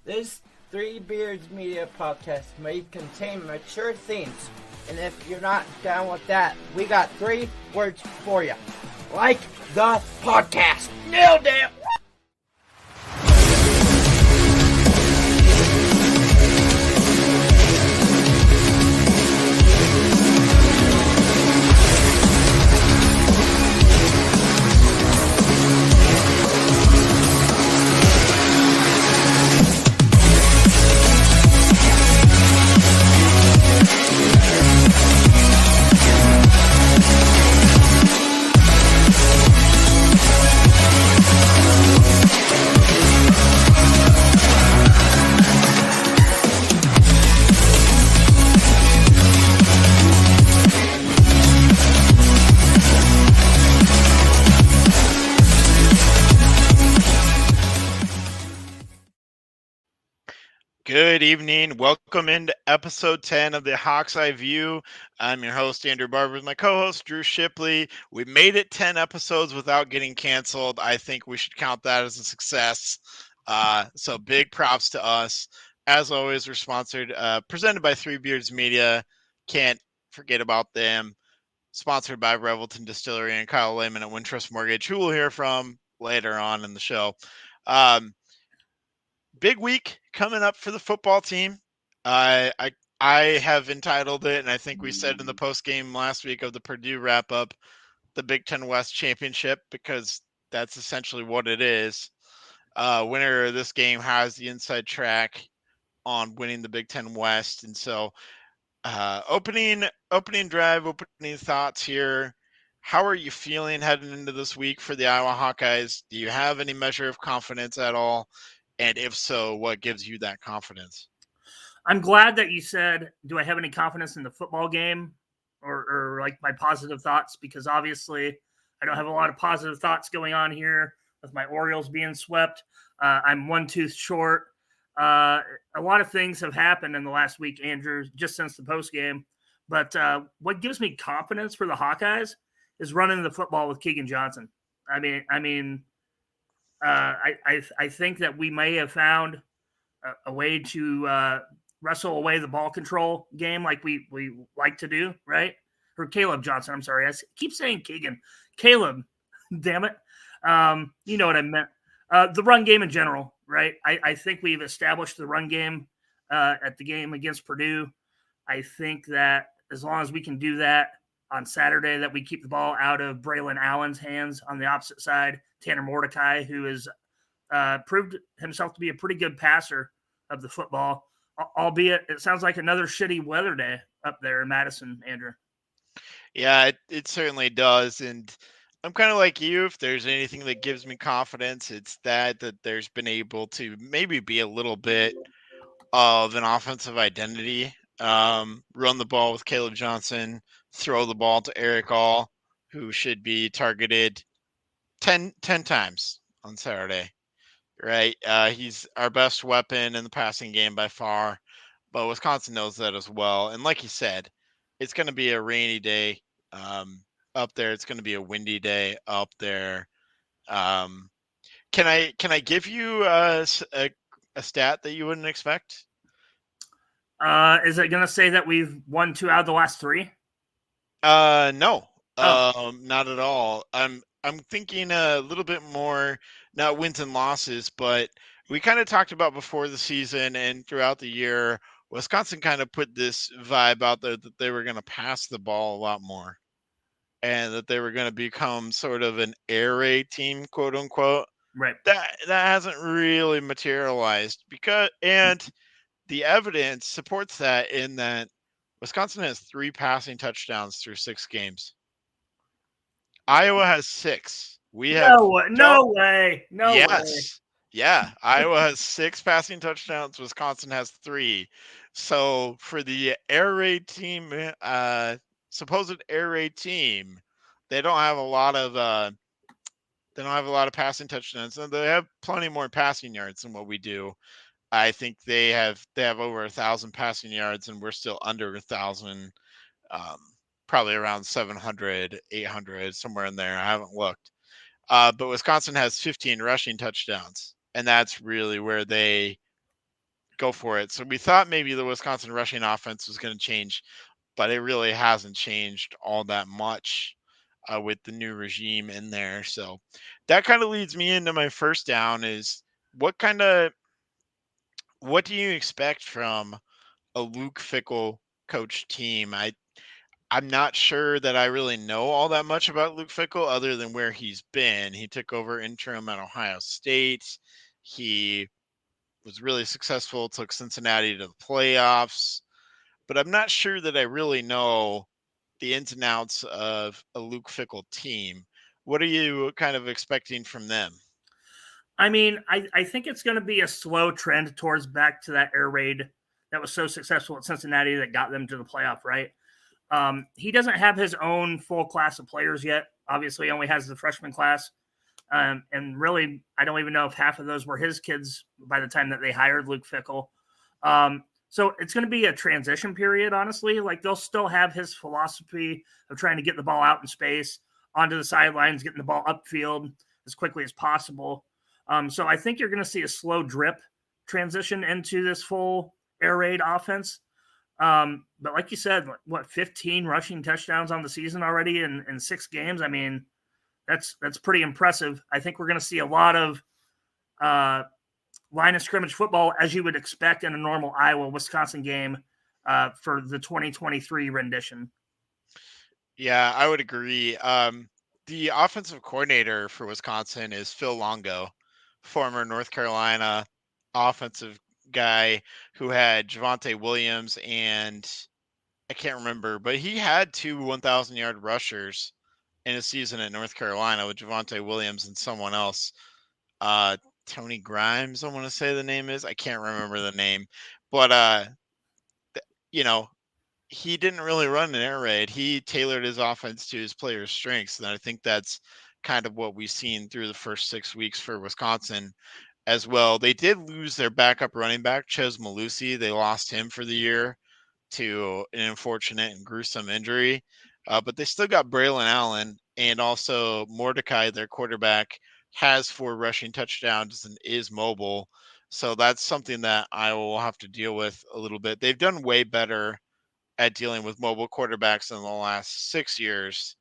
This Three Beards Media podcast may contain mature themes, and if you're not down with that, we got 3 words for you. Like the podcast. Nailed it! Good evening. Welcome into episode 10 of the Hawk's Eye View. I'm your host, Andrew Barber, with my co-host, Drew Shipley. We made it 10 episodes without getting canceled. I think we should count that as a success. So big props to us. As always, we're sponsored, presented by Three Beards Media. Can't forget about them. Sponsored by Revelton Distillery and Kyle Lehman at Wintrust Mortgage, who we'll hear from later on in the show. Big week coming up for the football team. I have entitled it, and I think we said in the post game last week of the Purdue wrap up, the Big Ten West Championship, because that's essentially what it is. Winner of this game has the inside track on winning the Big Ten West, and so opening drive, opening thoughts here. How are you feeling heading into this week for the Iowa Hawkeyes? Do you have any measure of confidence at all? And if so, what gives you that confidence? I'm glad that you said, do I have any confidence in the football game or like my positive thoughts? Because obviously I don't have a lot of positive thoughts going on here with my Orioles being swept. I'm one tooth short. A lot of things have happened in the last week, Andrew, just since the post game. But what gives me confidence for the Hawkeyes is running the football with Keegan Johnson. I think that we may have found a way to wrestle away the ball control game like we like to do, right? Or Caleb Johnson, I'm sorry. I keep saying Keegan. Caleb, damn it. You know what I meant. The run game in general, right? I think we've established the run game at the game against Purdue. I think that as long as we can do that on Saturday, that we keep the ball out of Braylon Allen's hands on the opposite side. Tanner Mordecai, who has proved himself to be a pretty good passer of the football, albeit it sounds like another shitty weather day up there in Madison, Andrew. Yeah, it certainly does. And I'm kind of like you. If there's anything that gives me confidence, it's that there's been able to maybe be a little bit of an offensive identity. Run the ball with Caleb Johnson, throw the ball to Eric All, who should be targeted 10 times on Saturday, right? He's our best weapon in the passing game by far, but Wisconsin knows that as well. And like you said, it's going to be a rainy day up there. It's going to be a windy day up there. Can I give you a stat that you wouldn't expect? Is it going to say that we've won 2 out of the last 3? No, not at all. I'm thinking a little bit more, not wins and losses, but we kind of talked about before the season and throughout the year, Wisconsin kind of put this vibe out there that they were going to pass the ball a lot more and that they were going to become sort of an air raid team, quote unquote. Right. That hasn't really materialized and the evidence supports that in that Wisconsin has 3 passing touchdowns through 6 games. Iowa has 6. We have no way. Yeah, Iowa has 6 passing touchdowns. Wisconsin has 3. So for the air raid team, supposed air raid team, they don't have a lot of passing touchdowns. And they have plenty more passing yards than what we do. I think they have over 1,000 passing yards, and we're still under 1,000. Probably around 700, 800, somewhere in there. I haven't looked. But Wisconsin has 15 rushing touchdowns, and that's really where they go for it. So we thought maybe the Wisconsin rushing offense was going to change, but it really hasn't changed all that much with the new regime in there. So that kind of leads me into my first down is what do you expect from a Luke Fickle coach team? I'm not sure that I really know all that much about Luke Fickle other than where he's been. He took over interim at Ohio State. He was really successful, took Cincinnati to the playoffs, but I'm not sure that I really know the ins and outs of a Luke Fickle team. What are you kind of expecting from them? I mean, I think it's going to be a slow trend towards back to that air raid that was so successful at Cincinnati that got them to the playoff, right? He doesn't have his own full class of players yet. Obviously, he only has the freshman class. And really, I don't even know if half of those were his kids by the time that they hired Luke Fickle. So it's going to be a transition period, honestly. Like they'll still have his philosophy of trying to get the ball out in space, onto the sidelines, getting the ball upfield as quickly as possible. So I think you're going to see a slow drip transition into this full air raid offense. But like you said, what 15 rushing touchdowns on the season already in 6 games? I mean, that's pretty impressive. I think we're going to see a lot of line of scrimmage football as you would expect in a normal Iowa-Wisconsin game for the 2023 rendition. Yeah, I would agree. The offensive coordinator for Wisconsin is Phil Longo, former North Carolina offensive guy who had Javonte Williams and I can't remember, but he had 2 1,000-yard rushers in a season at North Carolina with Javonte Williams and someone else. Uh, Tony Grimes, I want to say the name is. I can't remember the name, but you know, he didn't really run an air raid. He tailored his offense to his players' strengths, and I think that's kind of what we've seen through the first 6 weeks for Wisconsin as well. They did lose their backup running back, Ches Malusi. They lost him for the year to an unfortunate and gruesome injury. But they still got Braylon Allen and also Mordecai, their quarterback, has 4 rushing touchdowns and is mobile. So that's something that Iowa will have to deal with a little bit. They've done way better at dealing with mobile quarterbacks in the last 6 years.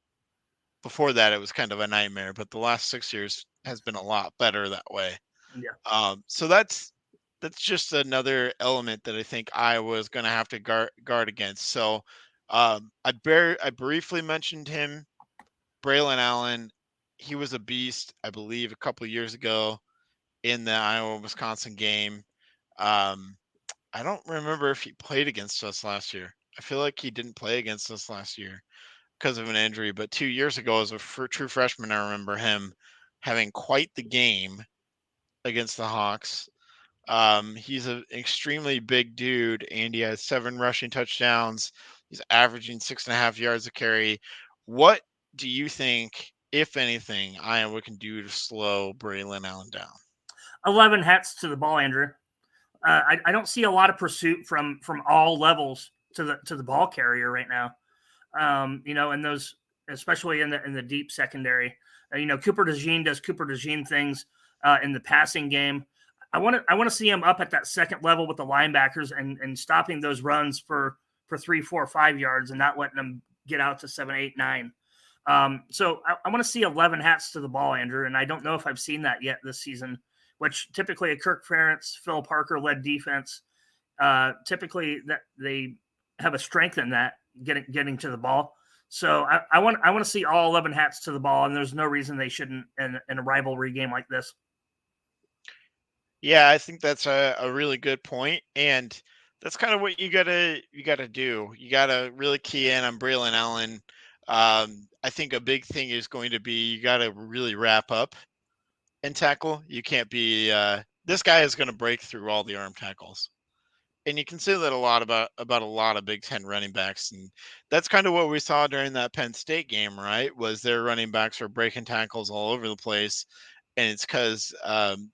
Before that, it was kind of a nightmare, but the last 6 years has been a lot better that way. Yeah. So that's just another element that I think Iowa is going to have to guard against. So I briefly mentioned him, Braylon Allen. He was a beast, I believe, a couple of years ago in the Iowa-Wisconsin game. I don't remember if he played against us last year. I feel like he didn't play against us last year because of an injury, but 2 years ago as a true freshman, I remember him having quite the game against the Hawks. He's an extremely big dude, and he has 7 rushing touchdowns. He's averaging 6.5 yards a carry. What do you think, if anything, Iowa can do to slow Braylon Allen down? 11 hats to the ball, Andrew. I don't see a lot of pursuit from all levels to the ball carrier right now. And those, especially in the deep secondary. Cooper DeJean does Cooper DeJean things in the passing game. I want to see him up at that second level with the linebackers and stopping those runs for 3, 4, 5 yards and not letting them get out to 7, 8, 9. So I want to see 11 hats to the ball, Andrew, and I don't know if I've seen that yet this season, which typically a Kirk Ferentz, Phil Parker led defense, typically that they have a strength in that getting to the ball. So I want to see all 11 hats to the ball, and there's no reason they shouldn't in a rivalry game like this. Yeah, I think that's a really good point, and that's kind of what you gotta do. You gotta really key in on Braylon Allen. I think a big thing is going to be you gotta really wrap up and tackle. You can't be this guy is going to break through all the arm tackles, and you can say that a lot about a lot of Big Ten running backs, and that's kind of what we saw during that Penn State game, right? Was their running backs were breaking tackles all over the place, and it's because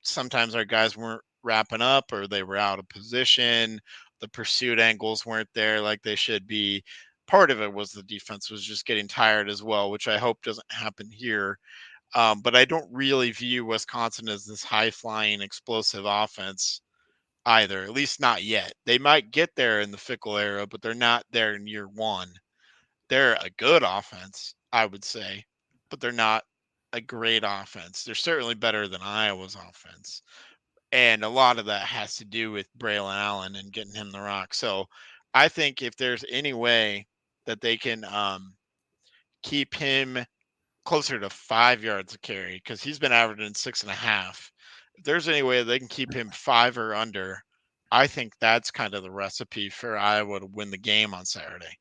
sometimes our guys weren't wrapping up or they were out of position. The pursuit angles weren't there like they should be. Part of it was the defense was just getting tired as well, which I hope doesn't happen here. But I don't really view Wisconsin as this high flying, explosive offense either, at least not yet. They might get there in the Fickle era, but they're not there in year one. They're a good offense, I would say, but they're not a great offense. They're certainly better than Iowa's offense. And a lot of that has to do with Braylon Allen and getting him the rock. So I think if there's any way that they can keep him closer to 5 yards a carry, because he's been averaging 6.5. If there's any way they can keep him 5 or under, I think that's kind of the recipe for Iowa to win the game on Saturday.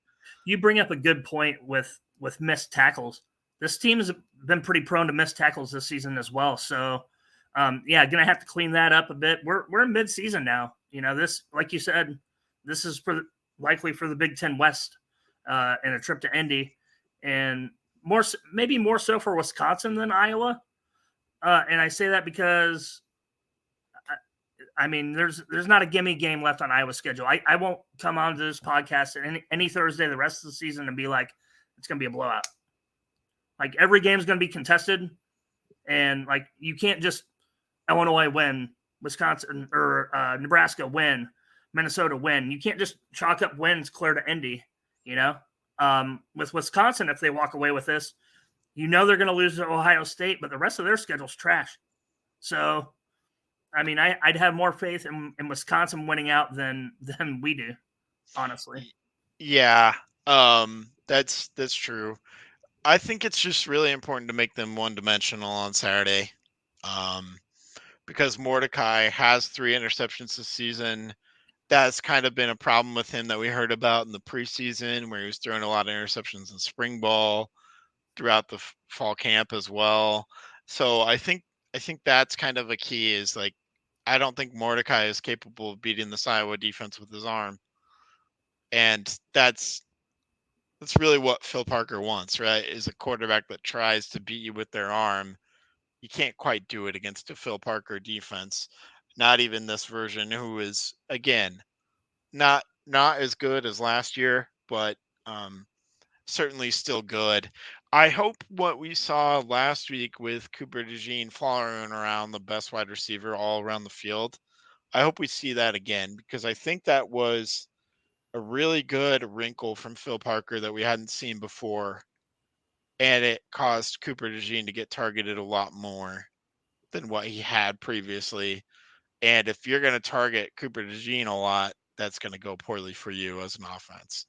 You bring up a good point with missed tackles. This team's been pretty prone to missed tackles this season as well. So, gonna have to clean that up a bit. We're in mid-season now. This, like you said, this is likely for the Big Ten West and a trip to Indy, and maybe more so for Wisconsin than Iowa. And I say that because there's not a gimme game left on Iowa's schedule. I won't come onto this podcast any Thursday the rest of the season and be like, it's going to be a blowout. Like, every game's going to be contested, and like, you can't just Illinois win, Wisconsin or Nebraska win, Minnesota win. You can't just chalk up wins clear to Indy. With Wisconsin, if they walk away with this, they're going to lose to Ohio State, but the rest of their schedule's trash. So, I'd have more faith in Wisconsin winning out than we do, honestly. Yeah, that's true. I think it's just really important to make them one-dimensional on Saturday, because Mordecai has 3 interceptions this season. That's kind of been a problem with him that we heard about in the preseason, where he was throwing a lot of interceptions in spring ball, throughout the fall camp as well. So I think that's kind of a key, is like, I don't think Mordecai is capable of beating this Iowa defense with his arm. And that's really what Phil Parker wants, right? Is a quarterback that tries to beat you with their arm. You can't quite do it against a Phil Parker defense. Not even this version, who is, again, not as good as last year, but certainly still good. I hope what we saw last week with Cooper DeJean following around the best wide receiver all around the field, I hope we see that again, because I think that was a really good wrinkle from Phil Parker that we hadn't seen before, and it caused Cooper DeJean to get targeted a lot more than what he had previously. And if you're going to target Cooper DeJean a lot, that's going to go poorly for you as an offense.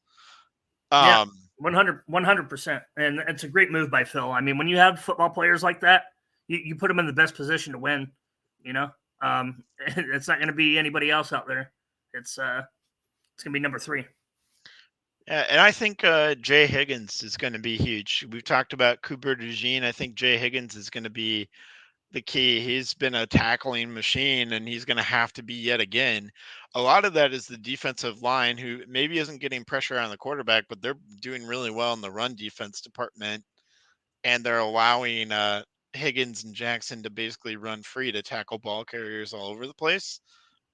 Yeah, 100%. And it's a great move by Phil. When you have football players like that, you put them in the best position to win. It's not going to be anybody else out there. It's going to be number 3. Yeah, and I think Jay Higgins is going to be huge. We've talked about Cooper DeJean. I think Jay Higgins is going to be the key. He's been a tackling machine, and he's going to have to be yet again. A lot of that is the defensive line, who maybe isn't getting pressure on the quarterback, but they're doing really well in the run defense department, and they're allowing Higgins and Jackson to basically run free to tackle ball carriers all over the place.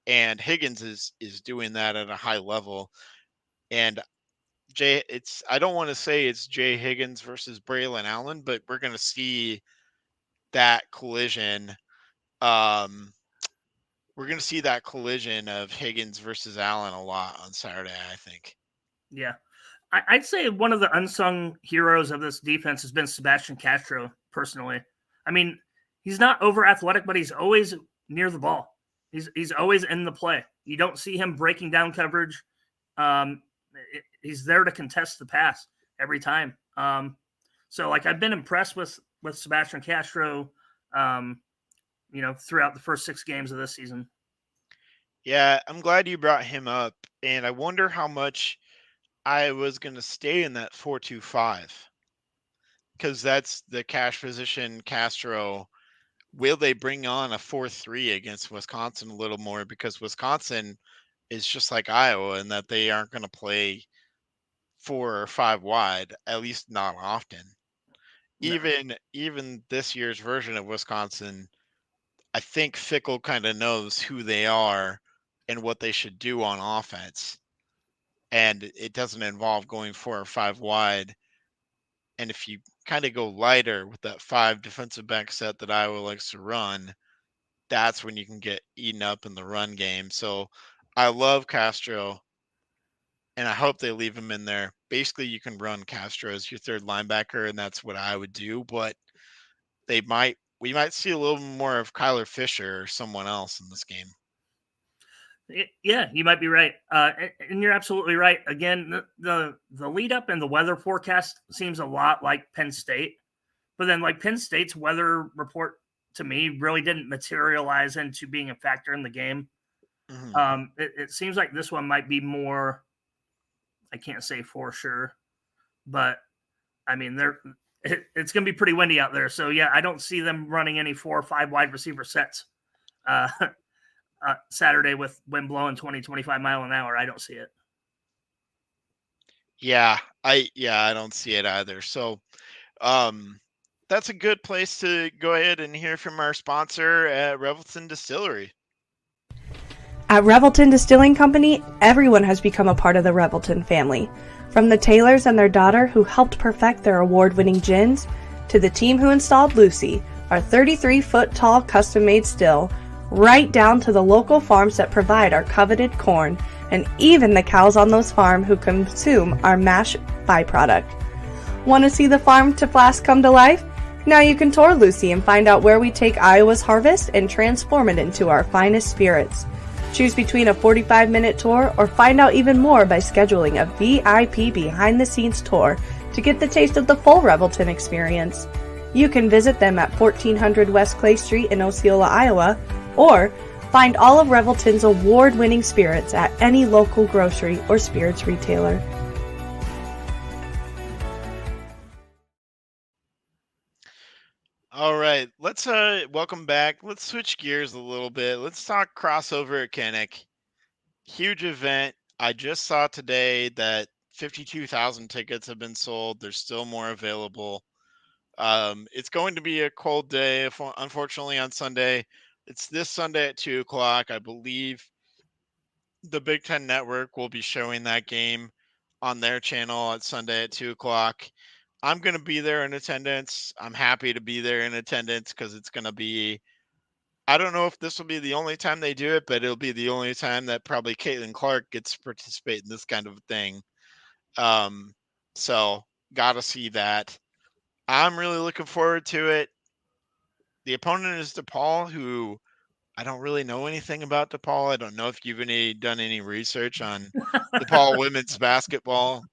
And Higgins is doing that at a high level. And I don't want to say it's Jay Higgins versus Braylon Allen, but we're going to see that collision. We're going to see that collision of Higgins versus Allen a lot on Saturday, I think. Yeah. I'd say one of the unsung heroes of this defense has been Sebastian Castro, personally. He's not over athletic, but he's always near the ball. He's always in the play. You don't see him breaking down coverage. He's there to contest the pass every time. So I've been impressed with Sebastian Castro, throughout the first 6 games of this season. Yeah, I'm glad you brought him up, and I wonder how much I was going to stay in that 4-2-5, because that's the cash position. Castro, will they bring on a 4-3 against Wisconsin a little more, because Wisconsin is just like Iowa in that they aren't going to play 4 or 5 wide, at least not often. No. Even this year's version of Wisconsin, I think Fickle kind of knows who they are and what they should do on offense. And it doesn't involve going 4 or 5 wide. And if you kind of go lighter with that 5 defensive back set that Iowa likes to run, that's when you can get eaten up in the run game. So I love Castro, and I hope they leave him in there. Basically, you can run Castro as your third linebacker, and that's what I would do. But we might see a little more of Kyler Fisher or someone else in this game. Yeah, you might be right, and you're absolutely right. Again, the lead up and the weather forecast seems a lot like Penn State, but then like Penn State's weather report to me really didn't materialize into being a factor in the game. Mm-hmm. It seems like this one might be more. I can't say for sure, but I mean it's going to be pretty windy out there. So yeah, I don't see them running any 4 or 5 wide receiver sets. Saturday with wind blowing 20, 25 mile an hour. I don't see it. Yeah, I don't see it either. So that's a good place to go ahead and hear from our sponsor at Revelton Distillery. At Revelton Distilling Company, everyone has become a part of the Revelton family. From the Taylors and their daughter who helped perfect their award-winning gins, to the team who installed Lucy, our 33-foot-tall custom-made still, right down to the local farms that provide our coveted corn, and even the cows on those farms who consume our mash byproduct. Want to see the farm to flask come to life? Now you can tour Lucy and find out where we take Iowa's harvest and transform it into our finest spirits. Choose between a 45-minute tour or find out even more by scheduling a VIP behind-the-scenes tour to get the taste of the full Revelton experience. You can visit them at 1400 West Clay Street in Osceola, Iowa, or find all of Revelton's award-winning spirits at any local grocery or spirits retailer. All right, let's welcome back. Let's switch gears a little bit. Let's talk crossover at Kinnick. Huge event. I just saw today that 52,000 tickets have been sold. There's still more available. It's going to be a cold day, unfortunately, on Sunday. It's this Sunday at 2 o'clock. I believe the Big Ten Network will be showing that game on their channel at Sunday at 2 o'clock. I'm going to be there in attendance. I'm happy to be there in attendance because it's going to be, I don't know if this will be the only time they do it, but it'll be the only time that probably Caitlin Clark gets to participate in this kind of thing. So got to see that. I'm really looking forward to it. The opponent is DePaul, who I don't really know anything about DePaul. I don't know if you've done any research on DePaul women's basketball.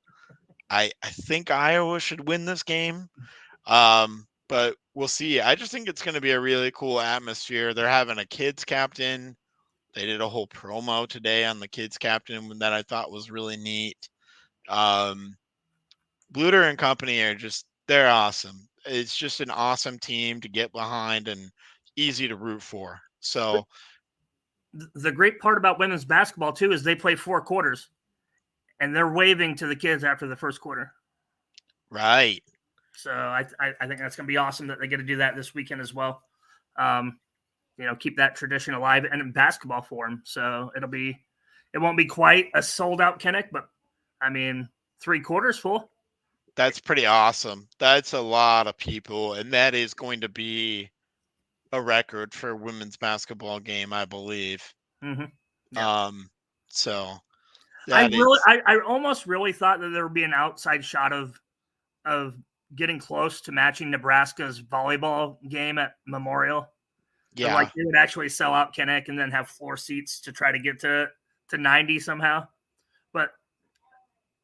I think Iowa should win this game, but we'll see. I just think it's going to be a really cool atmosphere. They're having a kids captain. They did a whole promo today on the kids captain that I thought was really neat. Bluter and company they're awesome. It's just an awesome team to get behind and easy to root for. So the great part about women's basketball too is they play 4 quarters, and they're waving to the kids after the first quarter. Right. So I think that's going to be awesome that they get to do that this weekend as well. Keep that tradition alive and in basketball form. So it won't be quite a sold out Kinnick, but I mean 3 quarters full. That's pretty awesome. That's a lot of people, and that is going to be a record for a women's basketball game, I believe. Mm-hmm. Yeah. So I almost really thought that there would be an outside shot of getting close to matching Nebraska's volleyball game at Memorial. Yeah, like they would actually sell out Kinnick and then have floor seats to try to get to 90 somehow, but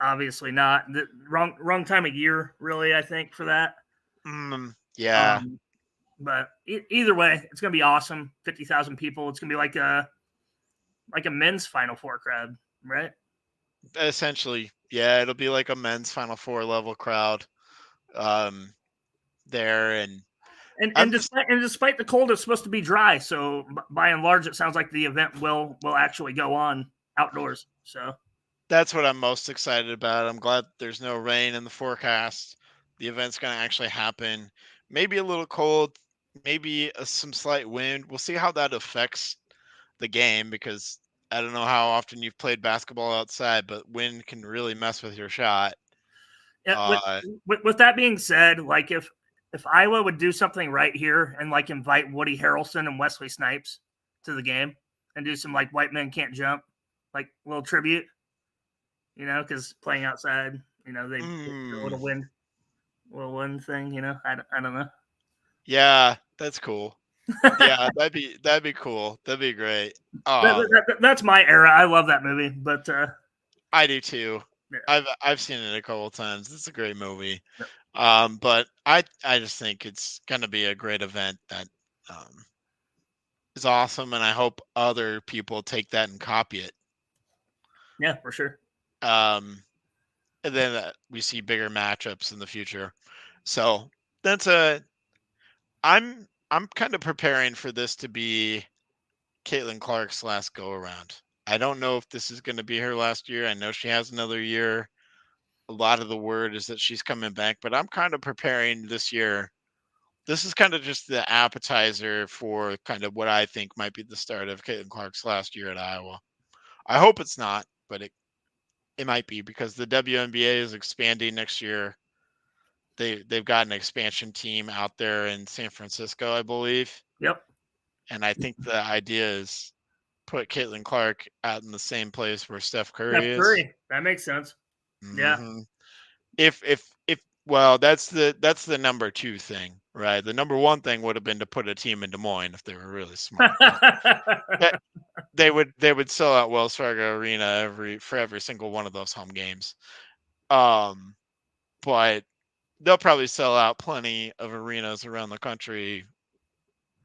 obviously not. The wrong time of year, really. I think for that. Yeah. But either way, it's going to be awesome. 50,000 people. It's going to be like a men's Final Four crowd, right? Essentially, yeah. It'll be like a men's Final Four level crowd there. And despite the cold, it's supposed to be dry. So by and large, it sounds like the event will actually go on outdoors. So that's what I'm most excited about. I'm glad there's no rain in the forecast. The event's going to actually happen. Maybe a little cold, maybe some slight wind. We'll see how that affects the game, because I don't know how often you've played basketball outside, but wind can really mess with your shot. Yeah, with that being said, like if Iowa would do something right here and like invite Woody Harrelson and Wesley Snipes to the game and do some like white men can't jump, like little tribute, because playing outside, they do a little wind thing, I don't know. Yeah, that's cool. Yeah, that'd be cool. That'd be great. That's my era. I love that movie, but I do too. yeah. I've seen it a couple times. It's a great movie. Yeah. But I just think it's gonna be a great event that is awesome, and I hope other people take that and copy it. Yeah, for sure. And then we see bigger matchups in the future. So that's I'm kind of preparing for this to be Caitlin Clark's last go around. I don't know if this is going to be her last year. I know she has another year. A lot of the word is that she's coming back, but I'm kind of preparing this year. This is kind of just the appetizer for kind of what I think might be the start of Caitlin Clark's last year at Iowa. I hope it's not, but it might be because the WNBA is expanding next year. They've got an expansion team out there in San Francisco, I believe. Yep. And I think the idea is put Caitlin Clark out in the same place where Steph Curry is. That makes sense. Mm-hmm. Yeah. If well, that's the number 2 thing, right? The number 1 thing would have been to put a team in Des Moines if they were really smart. they would sell out Wells Fargo Arena for every single one of those home games. But they'll probably sell out plenty of arenas around the country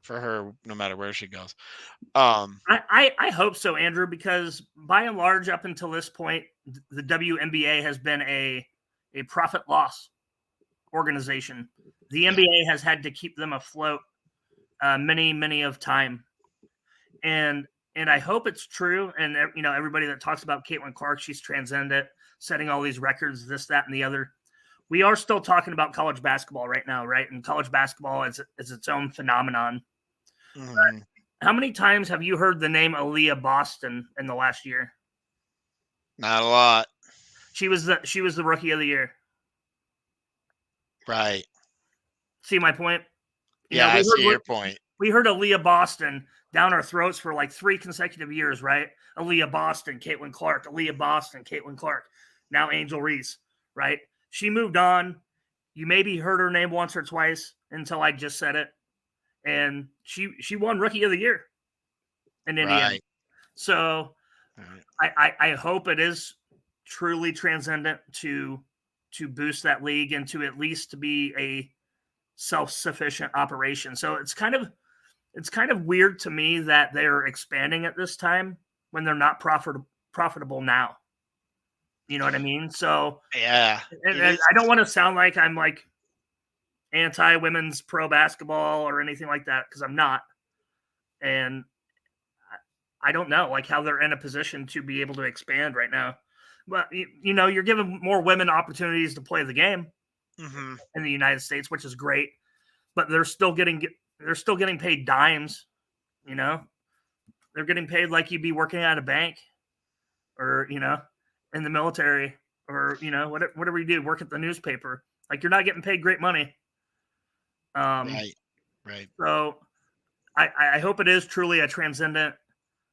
for her, no matter where she goes. I hope so, Andrew, because by and large, up until this point, the WNBA has been a profit loss organization. The NBA has had to keep them afloat many of time, and I hope it's true. And everybody that talks about Caitlin Clark, she's transcendent, setting all these records, this, that, and the other. We are still talking about college basketball right now, right? And college basketball is its own phenomenon. Mm-hmm. How many times have you heard the name Aaliyah Boston in the last year? Not a lot. She was the rookie of the year. Right. See my point? I see your point. We heard Aaliyah Boston down our throats for like 3 consecutive years, right? Aaliyah Boston, Caitlin Clark, Aaliyah Boston, Caitlin Clark. Now Angel Reese, right? She moved on. You maybe heard her name once or twice until I just said it. And she won Rookie of the Year in Indiana. Right. So right. I hope it is truly transcendent to boost that league and to at least to be a self-sufficient operation. So it's kind of weird to me that they're expanding at this time when they're not profitable now. You know what I mean? So yeah, and I don't want to sound like I'm like anti-women's pro basketball or anything like that, because I'm not. And I don't know like how they're in a position to be able to expand right now. But you're giving more women opportunities to play the game in the United States, which is great. But they're still getting paid dimes. They're getting paid like you'd be working at a bank, or in the military, or whatever you do, work at the newspaper. Like you're not getting paid great money. Right. So I hope it is truly a transcendent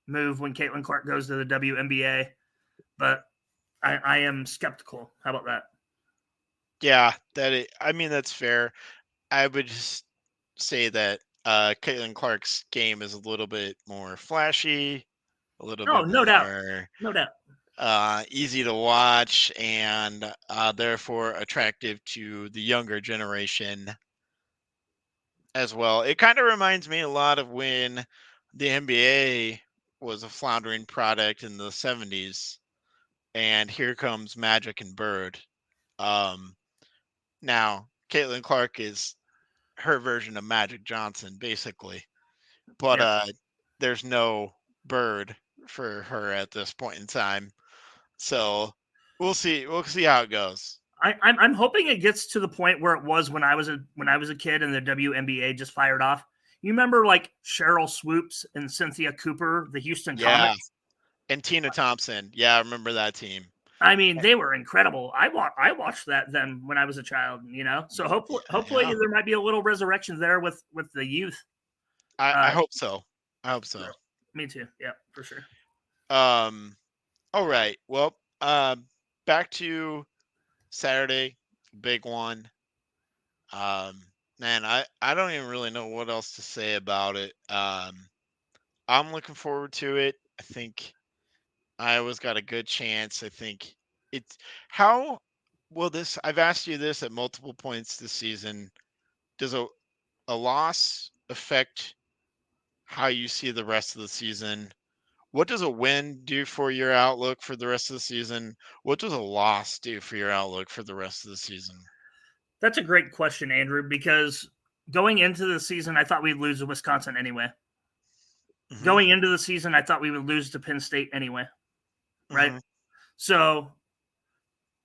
move when Caitlin Clark goes to the WNBA, but I am skeptical. How about that? Yeah, that's fair. I would just say that Caitlin Clark's game is a little bit more flashy, a little bit no doubt, easy to watch, and therefore attractive to the younger generation as well. It kind of reminds me a lot of when the NBA was a floundering product in the 70s, and here comes Magic and Bird. Now, Caitlin Clark is her version of Magic Johnson, basically, but there's no Bird for her at this point in time. So we'll see how it goes. I'm hoping it gets to the point where it was when I was a kid and the WNBA just fired off. You remember like Cheryl Swoops and Cynthia Cooper, the Houston Comets? And Tina Thompson. Yeah, I remember that team. I mean, they were incredible. I watched that then when I was a child, So hopefully there might be a little resurrection there with the youth. I hope so. Me too. Yeah, for sure. All right. Well, back to Saturday, big one. Man, I don't even really know what else to say about it. I'm looking forward to it. I think Iowa's got a good chance. I think it's how will this I've asked you this at multiple points this season. Does a loss affect how you see the rest of the season? What does a win do for your outlook for the rest of the season? What does a loss do for your outlook for the rest of the season? That's a great question, Andrew, because going into the season, I thought we'd lose to Wisconsin anyway. Mm-hmm. Going into the season, I thought we would lose to Penn State anyway. Right? Mm-hmm. So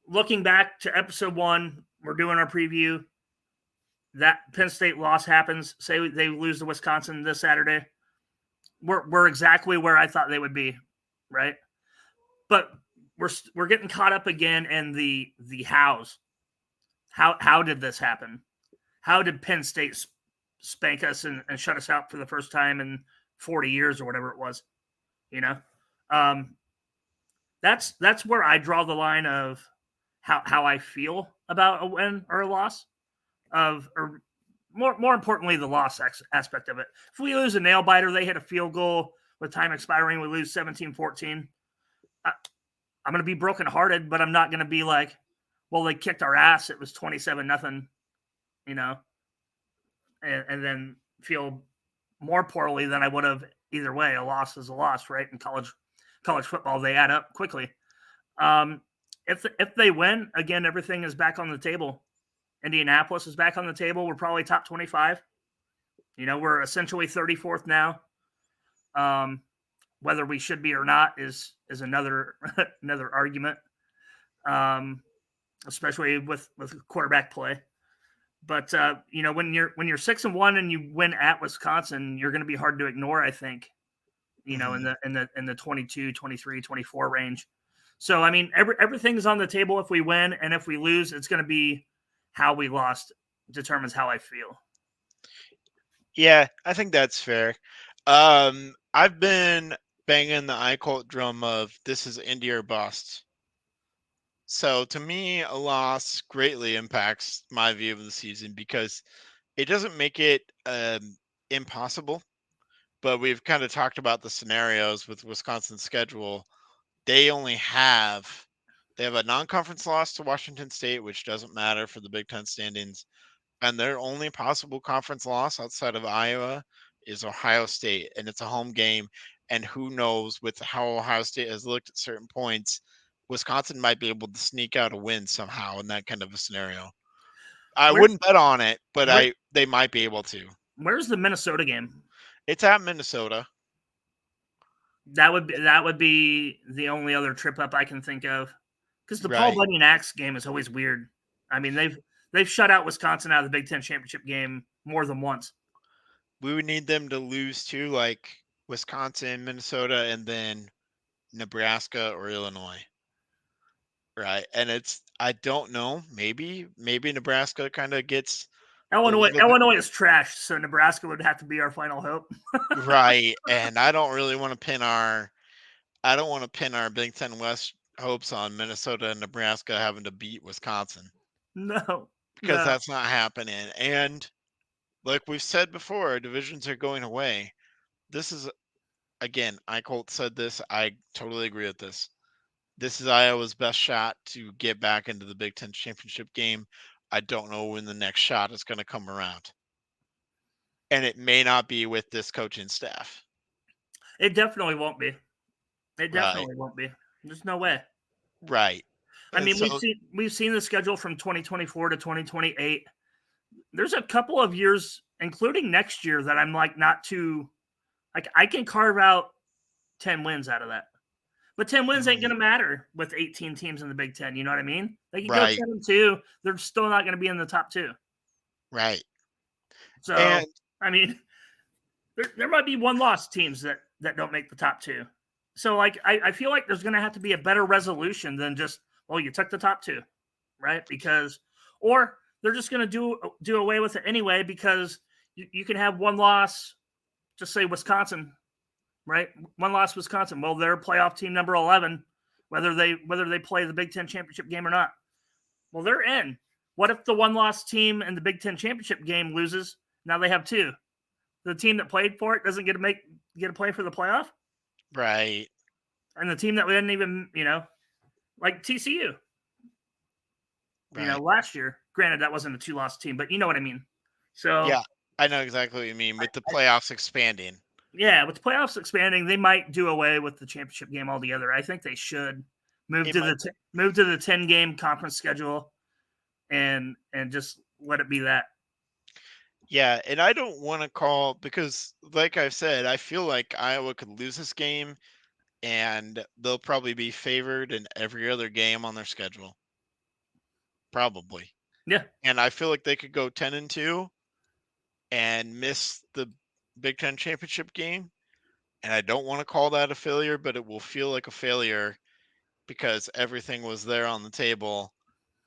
looking back to episode 1, we're doing our preview. That Penn State loss happens. Say they lose to Wisconsin this Saturday. We're exactly where I thought they would be, right? But we're getting caught up again in the hows. How did this happen? How did Penn State spank us and shut us out for the first time in 40 years or whatever it was? That's where I draw the line of how I feel about a win or a loss, or more importantly, the loss aspect of it. If we lose a nail biter, they hit a field goal with time expiring, we lose 17-14. I'm going to be brokenhearted, but I'm not going to be like, well, they kicked our ass. It was 27-0, and then feel more poorly than I would have either way. A loss is a loss, right? In college football, they add up quickly. If they win, again, everything is back on the table. Indianapolis is back on the table. We're probably top 25. We're essentially 34th now. Whether we should be or not is another argument, especially with quarterback play. But when you're 6-1 and you win at Wisconsin, you're going to be hard to ignore, I think. Mm-hmm. In the 22, 23, 24 range. So I mean, everything's on the table if we win, and if we lose, it's going to be how we lost determines how I feel. Yeah, I think that's fair. I've been banging the iCult drum of this is Indy or bust. So to me, a loss greatly impacts my view of the season because it doesn't make it impossible. But we've kind of talked about the scenarios with Wisconsin's schedule. They have a non-conference loss to Washington State, which doesn't matter for the Big Ten standings. And their only possible conference loss outside of Iowa is Ohio State, and it's a home game. And who knows, with how Ohio State has looked at certain points, Wisconsin might be able to sneak out a win somehow in that kind of a scenario. I wouldn't bet on it, but they might be able to. Where's the Minnesota game? It's at Minnesota. That would be the only other trip up I can think of, because the Paul Bunyan Axe game is always weird. I mean, they've shut out Wisconsin out of the Big Ten championship game more than once. We would need them to lose to like Wisconsin, Minnesota, and then Nebraska or Illinois. Right. And I don't know, maybe Nebraska kind of gets Illinois is trash, so Nebraska would have to be our final hope. Right. And I don't want to pin our Big Ten West hopes on Minnesota and Nebraska having to beat Wisconsin. No. Because that's not happening. And like we've said before, divisions are going away. This is, again, iColt said this. I totally agree with this. This is Iowa's best shot to get back into the Big Ten championship game. I don't know when the next shot is going to come around. And it may not be with this coaching staff. It definitely won't be. Won't be. There's no way. Right. I mean, we've seen the schedule from 2024 to 2028. There's a couple of years, including next year, that I'm like not too like I can carve out 10 wins out of that. But 10 wins ain't going to matter with 18 teams in the Big Ten. You know what I mean? They can go 7-2. They're still not going to be in the top 2. Right. So, I mean, there might be one-loss teams that don't make the top 2. So, like, I feel like there's going to have to be a better resolution than just, well, you took the top 2, right? Or they're just going to do away with it anyway because you can have one loss, just say Wisconsin, right? One loss Wisconsin. Well, they're playoff team number 11, whether they play the Big Ten championship game or not. Well, they're in. What if the one loss team in the Big Ten championship game loses? Now they have two. The team that played for it doesn't get to play for the playoff, Right. and the team that we didn't even, like TCU, Right. last year. Granted, that wasn't a 2-loss team, but you know what I mean. So Yeah, I know exactly what you mean with the playoffs expanding. Yeah, with the playoffs expanding, they might do away with the championship game altogether. I think they should move to the 10-game conference schedule, and just let it be that. Yeah, and I don't want to call because, like I've said, I feel like Iowa could lose this game, and they'll probably be favored in every other game on their schedule. Probably. Yeah, And I feel like they could go 10-2 and miss the Big Ten championship game. And I don't want to call that a failure, but it will feel like a failure because everything was there on the table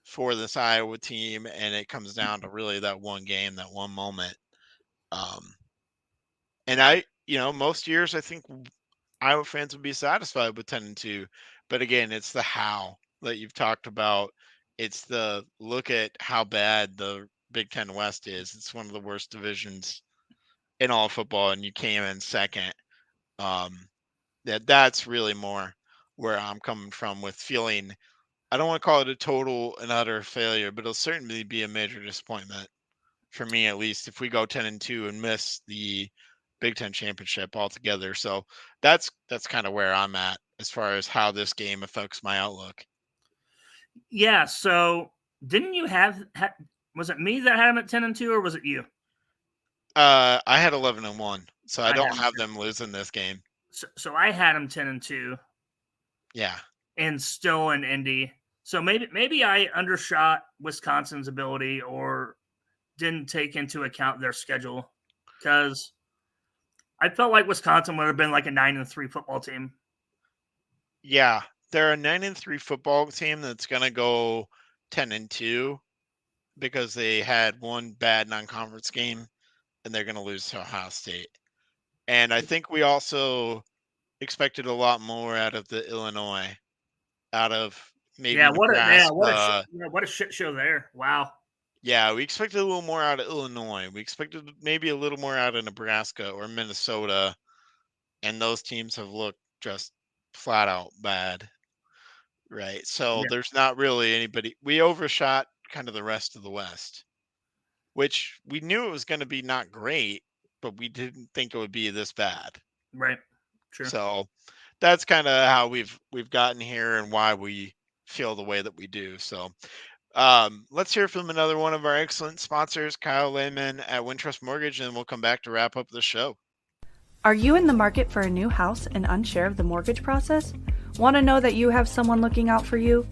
for this Iowa team, and it comes down to really that one game, that one moment. And most years I think Iowa fans would be satisfied with 10-2, but again, it's the how that you've talked about. It's the look at how bad the Big Ten West is. It's one of the worst divisions in all football, and you came in second. That's really more where I'm coming from with feeling. I don't want to call it a total and utter failure, but it'll certainly be a major disappointment for me, at least, if we go 10-2 and miss the Big Ten championship altogether. So that's kind of where I'm at as far as how this game affects my outlook. Yeah. So didn't you was it me that had them at 10-2, or was it you? I had 11-1, so I don't have them them losing this game. So I had them 10-2. Yeah. And still in Indy. So maybe I undershot Wisconsin's ability or didn't take into account their schedule, because I felt like Wisconsin would have been like a 9-3 football team. Yeah, they're a 9-3 football team that's gonna go 10-2 because they had one bad non-conference game, and they're gonna lose to Ohio State. And I think we also expected a lot more out of the Illinois, out of maybe Nebraska. What a shit show there! Wow. Yeah, we expected a little more out of Illinois. We expected maybe a little more out of Nebraska or Minnesota, and those teams have looked just flat out bad. Right. So there's not really anybody. We overshot kind of the rest of the West, which we knew it was going to be not great, but we didn't think it would be this bad. Right. True. So that's kind of how we've gotten here and why we feel the way that we do. So let's hear from another one of our excellent sponsors, Kyle Lehman at Wintrust Mortgage, and we'll come back to wrap up the show. Are you in the market for a new house and unsure of the mortgage process? Want to know that you have someone looking out for you?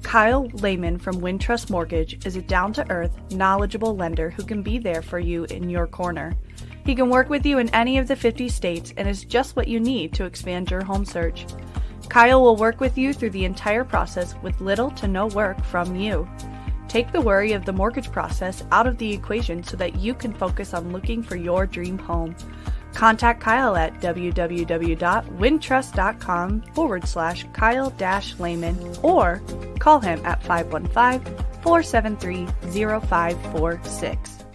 Kyle Lehman from Wintrust Mortgage is a down-to-earth, knowledgeable lender who can be there for you in your corner. He can work with you in any of the 50 states and is just what you need to expand your home search. Kyle will work with you through the entire process with little to no work from you. Take the worry of the mortgage process out of the equation so that you can focus on looking for your dream home. Contact Kyle at www.wintrust.com/Kyle-Lehman or call him at 515-473-0546.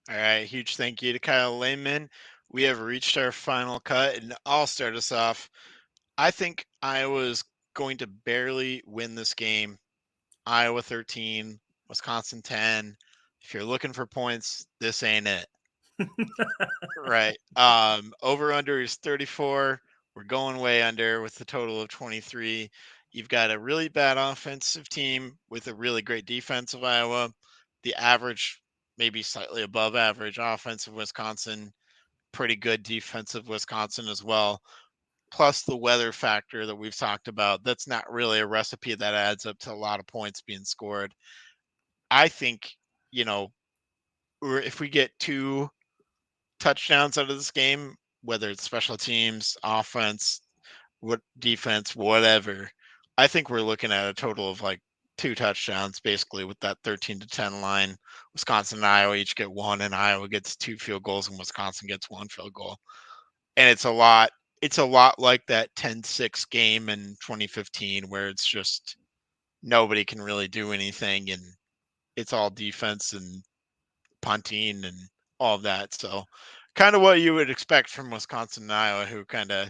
All right, huge thank you to Kyle Lehman. We have reached our final cut, and I'll start us off. I think Iowa's going to barely win this game. Iowa 13, Wisconsin 10. If you're looking for points, this ain't it. Right. Over under is 34. We're going way under with a total of 23. You've got a really bad offensive team with a really great defense of Iowa. The average, maybe slightly above average offensive Wisconsin. Pretty good defensive Wisconsin as well. Plus the weather factor that we've talked about. That's not really a recipe that adds up to a lot of points being scored. I think, or if we get 2 touchdowns out of this game, whether it's special teams, offense, defense, whatever, I think we're looking at a total of like 2 touchdowns, basically, with that 13-10 line. Wisconsin and Iowa each get 1, and Iowa gets 2 field goals, and Wisconsin gets 1 field goal. And it's a lot like that 10-6 game in 2015 where it's just nobody can really do anything, and it's all defense and punting and all of that. So kind of what you would expect from Wisconsin and Iowa, who kind of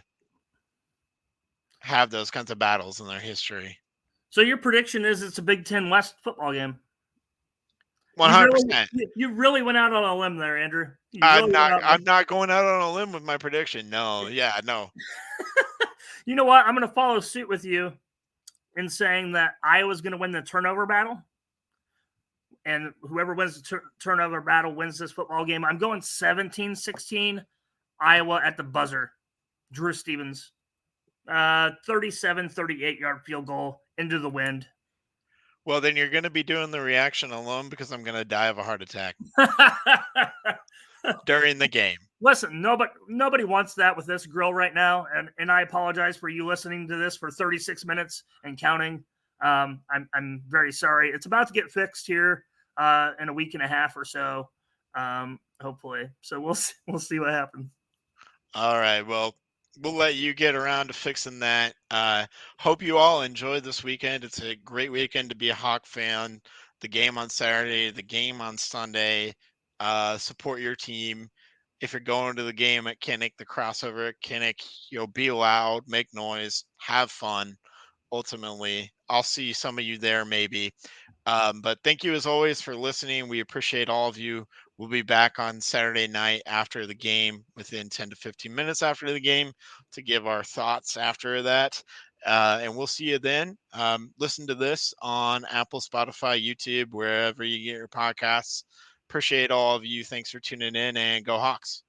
have those kinds of battles in their history. So your prediction is it's a Big Ten West football game. 100%. You really went out on a limb there, Andrew. I'm not going out on a limb with my prediction. No. Yeah, no. You know what? I'm going to follow suit with you in saying that Iowa's going to win the turnover battle. And whoever wins the turnover battle wins this football game. I'm going 17-16, Iowa at the buzzer. Drew Stevens, 37, 38-yard field goal into the wind. Well, then you're going to be doing the reaction alone because I'm going to die of a heart attack during the game. Listen, nobody wants that with this grill right now, and I apologize for you listening to this for 36 minutes and counting. I'm very sorry. It's about to get fixed here in a week and a half or so, hopefully. So we'll see what happens. All right. Well, we'll let you get around to fixing that. Hope you all enjoyed this weekend. It's a great weekend to be a Hawk fan. The game on Saturday, the game on Sunday. Support your team. If you're going to the game at Kinnick, the crossover at Kinnick, be loud, make noise, have fun. Ultimately, I'll see some of you there maybe. But thank you as always for listening. We appreciate all of you. We'll be back on Saturday night after the game, within 10 to 15 minutes after the game, to give our thoughts after that. And we'll see you then. Listen to this on Apple, Spotify, YouTube, wherever you get your podcasts. Appreciate all of you. Thanks for tuning in, and go Hawks.